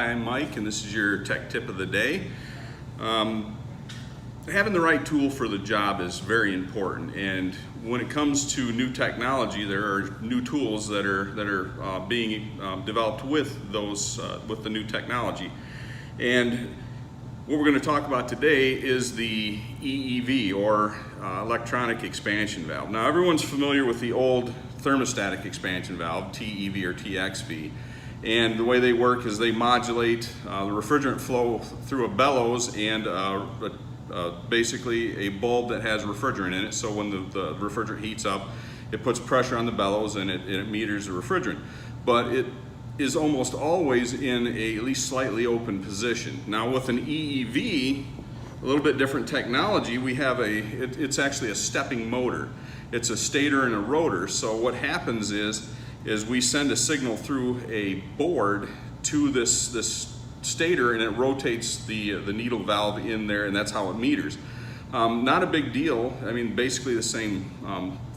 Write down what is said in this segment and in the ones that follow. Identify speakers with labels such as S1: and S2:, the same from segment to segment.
S1: Hi, I'm Mike, and this is your tech tip of the day. Having the right tool for the job is very important, and when it comes to new technology, there are new tools that are being developed with the new technology. And what we're going to talk about today is the EEV, or electronic expansion valve. Now, everyone's familiar with the old thermostatic expansion valve, TEV or TXV. And the way they work is they modulate the refrigerant flow through a bellows and basically a bulb that has refrigerant in it. So when the refrigerant heats up, it puts pressure on the bellows and it meters the refrigerant. But it is almost always in a at least slightly open position. Now with an EEV, a little bit different technology, we have it's actually a stepping motor. It's a stator and a rotor. So what happens is we send a signal through a board to this stator, and it rotates the needle valve in there, and that's how it meters. Not a big deal. I mean, basically the same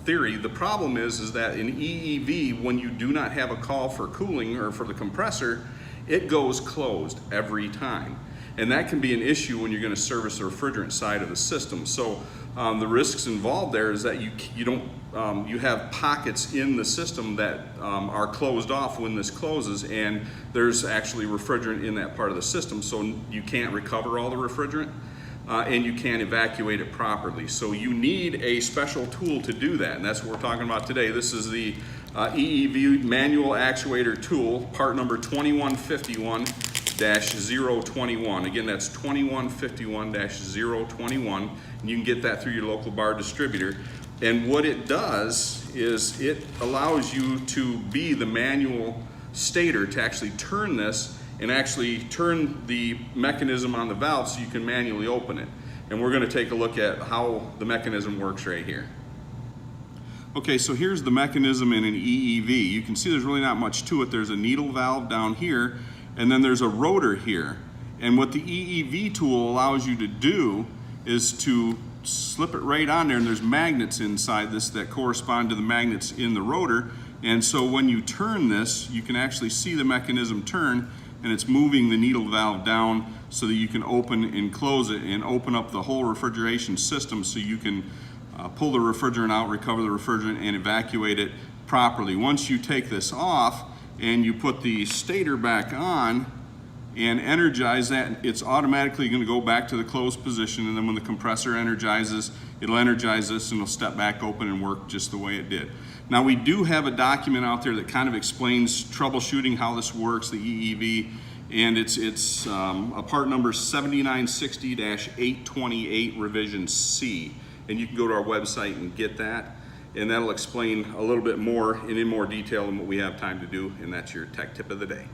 S1: theory. The problem is that in EEV, when you do not have a call for cooling or for the compressor, it goes closed every time. And that can be an issue when you're going to service the refrigerant side of the system. So the risks involved there is that you have pockets in the system that are closed off when this closes, and there's actually refrigerant in that part of the system, so you can't recover all the refrigerant and you can't evacuate it properly. So you need a special tool to do that, and that's what we're talking about today. This is the EEV manual actuator tool, part number 2151-021. Again, that's 2151-021, and you can get that through your local bar distributor. And what it does is it allows you to be the manual stator to actually turn this and actually turn the mechanism on the valve so you can manually open it. And we're going to take a look at how the mechanism works right here. Okay, so here's the mechanism in an EEV. You can see there's really not much to it. There's a needle valve down here, and then there's a rotor here. And what the EEV tool allows you to do is to slip it right on there, and there's magnets inside this that correspond to the magnets in the rotor. And so when you turn this, you can actually see the mechanism turn, and it's moving the needle valve down so that you can open and close it and open up the whole refrigeration system so you can pull the refrigerant out, recover the refrigerant, and evacuate it properly. Once you take this off and you put the stator back on and energize that, it's automatically going to go back to the closed position, and then when the compressor energizes, it'll energize this and it'll step back open and work just the way it did. Now, we do have a document out there that kind of explains troubleshooting, how this works, the EEV, and it's a part number 7960-828 revision C, and you can go to our website and get that, and that'll explain a little bit more and in more detail than what we have time to do, and that's your tech tip of the day.